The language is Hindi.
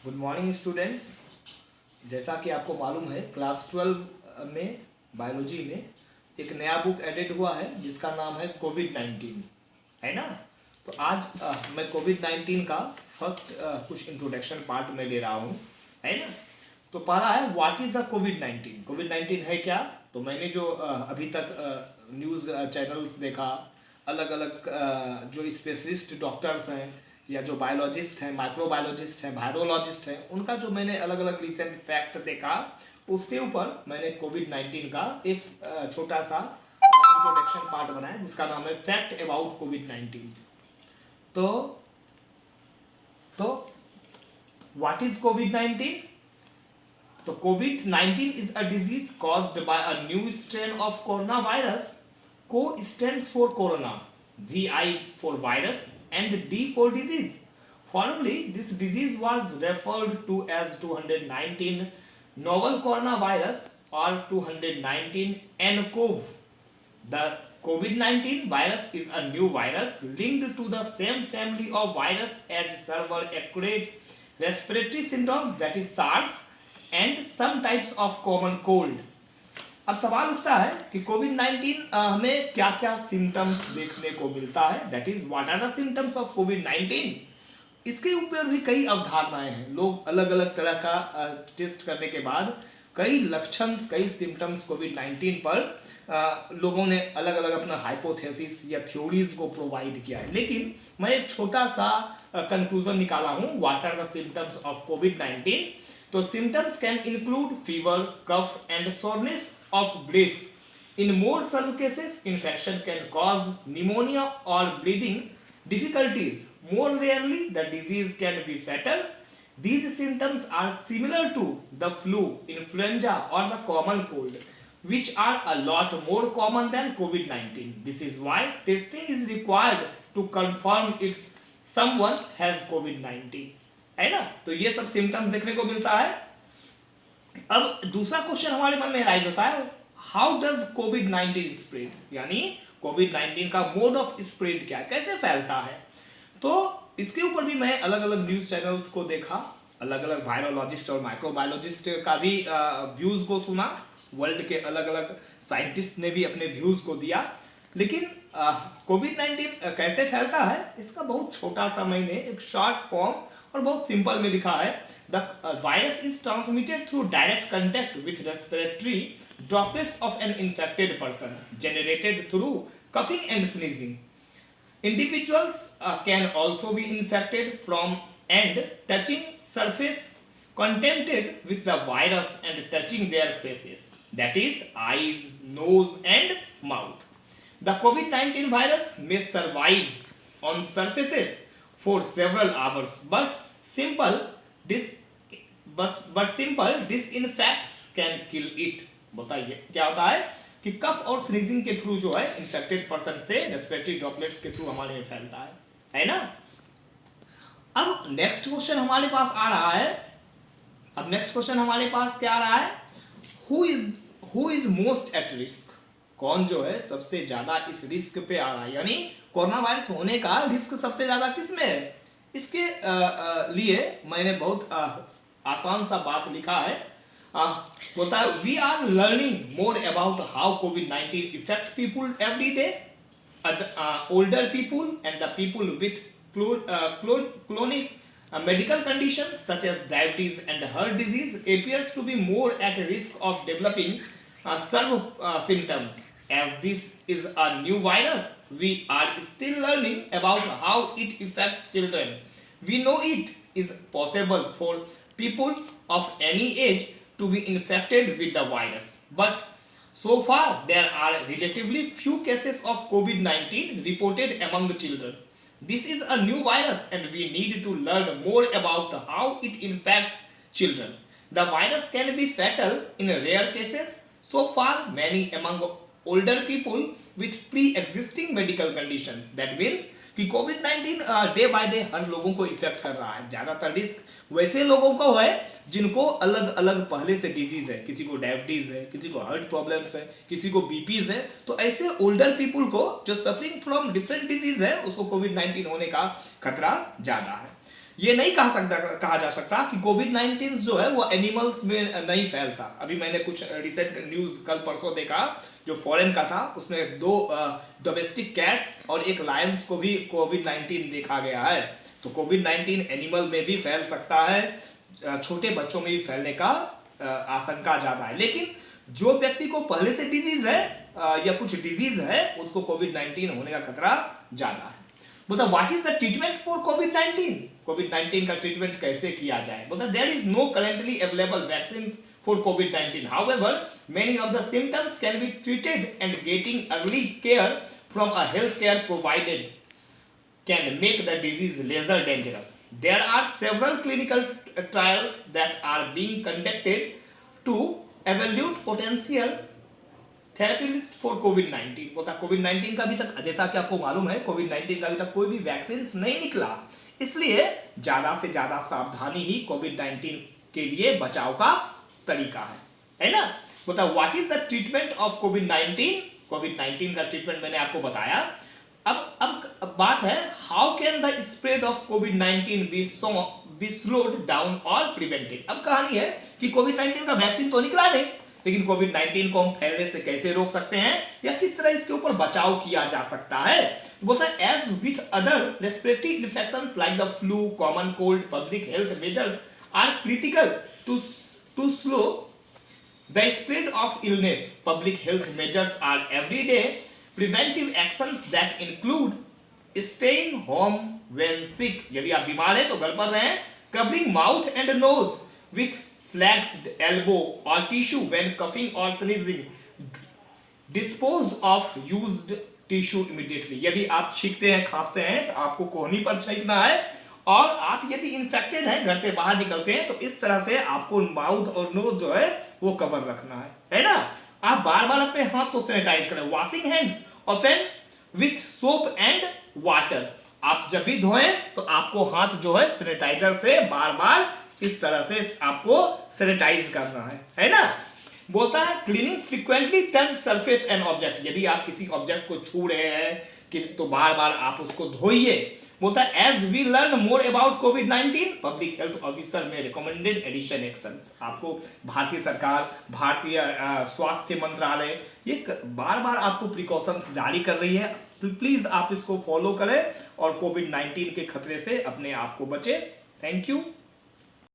Good morning students. जैसा कि आपको मालूम है क्लास 12 में बायोलॉजी में एक नया बुक एडेड हुआ है जिसका नाम है कोविड-19, है ना। तो आज मैं कोविड-19 का फर्स्ट कुछ इंट्रोडक्शन पार्ट में ले रहा हूँ, है ना। तो पहला है व्हाट इज़ अ कोविड-19। कोविड-19 है क्या। तो मैंने जो अभी तक न्यूज़ चैनल्स देखा, अलग अलग जो स्पेशलिस्ट डॉक्टर्स हैं या जो बायोलॉजिस्ट हैं, माइक्रोबायोलॉजिस्ट हैं, वायरोलॉजिस्ट हैं, उनका जो मैंने अलग अलग रिसेंट फैक्ट देखा, उसके ऊपर मैंने कोविड-19 का एक छोटा सा इंट्रोडक्शन पार्ट बनाया जिसका नाम है फैक्ट अबाउट कोविड-19। तो व्हाट इज कोविड-19। तो कोविड-19 is a disease caused by a new strain of coronavirus. Co stands for corona, VI for virus, and D for disease. Formerly, this disease was referred to as 219 novel coronavirus or 219 nCoV. The COVID-19 virus is a new virus linked to the same family of virus as several acute respiratory syndromes, that is SARS, and some types of common cold. अब सवाल उठता है कि कोविड-19 हमें क्या क्या सिम्टम्स देखने को मिलता है, that is what are the symptoms of कोविड-19। इसके ऊपर भी कई अवधारणाएं हैं। लोग अलग अलग तरह का टेस्ट करने के बाद कई लक्षण, कई सिम्टम्स कोविड-19 पर लोगों ने अलग अलग अपना हाइपोथेसिस या थ्योरीज को प्रोवाइड किया है। लेकिन मैं एक छोटा सा कंक्लूजन निकाला हूँ, what are the symptoms of कोविड-19। तो symptoms can include fever, cough, and soreness of breath. In more severe cases, infection can cause pneumonia or breathing difficulties. More rarely, the disease can be fatal. These symptoms are similar to the flu, influenza, or the common cold, which are a lot more common than COVID-19. This is why testing is required to confirm if someone has COVID-19. है ना। तो ये सब सिम्टम्स देखने को मिलता है। अब दूसरा क्वेश्चन हमारे मन में राइज होता है, हाउ डज कोविड-19 स्प्रेड, यानी कोविड-19 का मोड ऑफ स्प्रेड क्या है, कैसे फैलता है। तो इसके ऊपर भी मैं अलग अलग न्यूज चैनल्स को देखा, अलग अलग वायरोलॉजिस्ट और माइक्रोबायोलॉजिस्ट का भी व्यूज को सुना, वर्ल्ड के अलग अलग साइंटिस्ट ने भी अपने व्यूज को दिया। लेकिन कोविड-19 कैसे फैलता है, इसका बहुत छोटा सा मैंने एक शॉर्ट फॉर्म और बहुत सिंपल में लिखा है। The virus is transmitted through direct contact with respiratory droplets of an infected person generated through coughing and sneezing. Individuals can also be infected from and touching surface contaminated with the virus and touching their faces, that is eyes, nose and mouth. The COVID-19 virus may survive on surfaces for several hours, but simple disinfectants can kill it. बताइए क्या होता है कि कफ और स्नीजिंग के थ्रू जो है इन्फेक्टेड पर्सन से रेस्पिरेटरी ड्रॉपलेट्स के थ्रू हमारे में फैलता है ना। अब नेक्स्ट क्वेश्चन हमारे पास आ रहा है, क्या आ रहा है, who is most at risk, कौन जो है सबसे ज्यादा इस रिस्क पे आ रहा है, यानी कोरोना वायरस होने का रिस्क सबसे ज्यादा किसमें है। इसके लिए मैंने बहुत आसान सा बात लिखा है, बोलता है we are learning more about how कोविड-19 effect people every day. Older people and the people with chronic medical conditions such as diabetes and heart disease appears to be more at risk of developing some symptoms. As this is a new virus, we are still learning about how it affects children. We know it is possible for people of any age to be infected with the virus, but so far there are relatively few cases of COVID-19 reported among the children. This is a new virus and we need to learn more about how it infects children. The virus can be fatal in rare cases. So far, many among older people with pre-existing medical conditions. That means कि कोविड-19 डे बाय डे हर लोगों को इफेक्ट कर रहा है। ज़्यादातर रिस्क वैसे लोगों को है जिनको अलग अलग पहले से डिजीज है, किसी को डायबिटीज है, किसी को हार्ट प्रॉब्लम्स है, किसी को बीपीज है। तो ऐसे ओल्डर पीपल को जो सफरिंग फ्रॉम डिफरेंट डिजीज है उसको कोविड-19 होने का खतरा ज़्यादा है। ये नहीं कहा जा सकता कि कोविड-19 जो है वो एनिमल्स में नहीं फैलता। अभी मैंने कुछ रिसेंट न्यूज़ कल परसों देखा जो फॉरेन का था, उसमें 2 डोमेस्टिक कैट्स और एक लायंस को भी कोविड-19 देखा गया है। तो कोविड-19 एनिमल में भी फैल सकता है, छोटे बच्चों में भी फैलने का आशंका ज़्यादा है। लेकिन जो व्यक्ति को पहले से डिजीज है या कुछ डिजीज है, उसको कोविड-19 होने का खतरा ज़्यादा है। बोलता what is the treatment for कोविड-19? कोविड-19 का ट्रीटमेंट कैसे किया जाए? बोलता there is no currently available vaccine for covid. However, many of the symptoms can be treated and getting early care from a healthcare provider can make the disease lesser dangerous. There are several clinical trials that are being conducted to evaluate potential therapies for कोविड-19. बोलता कोविड-19 का अभी तक, जैसा कि आपको मालूम है, कोविड-19 का अभी तक कोई भी वैक्सीन नहीं निकला, इसलिए ज्यादा से ज्यादा सावधानी ही कोविड-19 के लिए बचाव का तरीका है ना। बोलता what is the treatment of कोविड-19? कोविड-19 का ट्रीटमेंट मैंने आपको बताया। अब बात है how can the spread of covid B slowed down और प्रिवेंटेड। अब कहानी है कि कोविड-19 का वैक्सीन तो निकला नहीं, लेकिन कोविड-19 को हम फैलने से कैसे रोक सकते हैं या किस तरह इसके ऊपर बचाव किया जा सकता है। बोलता है as with other respiratory infections like the flu, common cold, public health measures are critical to slow the spread of illness. Public health measures are everyday preventive actions that include staying home when sick. यदि आप बीमार हैं तो घर पर रहें. Covering mouth and nose with flexed elbow or tissue when coughing or sneezing. Dispose of used tissue immediately. यदि आप छींकते हैं, खांसते हैं तो आपको कोहनी पर छींकना है, और आप यदि इन्फेक्टेड हैं, घर से बाहर निकलते हैं, तो इस तरह से आपको माउथ और नोज जो है वो कवर रखना है ना। आप बार बार अपने हाथ को सैनिटाइज करें. Washing hands often with soap and water. आप जब भी धोएं तो आपको हाथ जो है सैनिटाइजर से बार बार इस तरह से आपको सैनिटाइज करना है ना। बोलता है cleaning frequently touch surface and object. यदि आप किसी ऑब्जेक्ट को छू रहे हैं कि तो बार बार आप उसको धोइए. बोलता है as we learn more about कोविड-19 पब्लिक हेल्थ ऑफिसर में रिकमेंडेड एडिशन एक्शंस. आपको भारतीय सरकार, भारतीय स्वास्थ्य मंत्रालय ये बार बार आपको प्रिकॉशंस जारी कर रही है. तो प्लीज आप इसको फॉलो करें और कोविड-19 के खतरे से अपने आप को बचे. Thank you.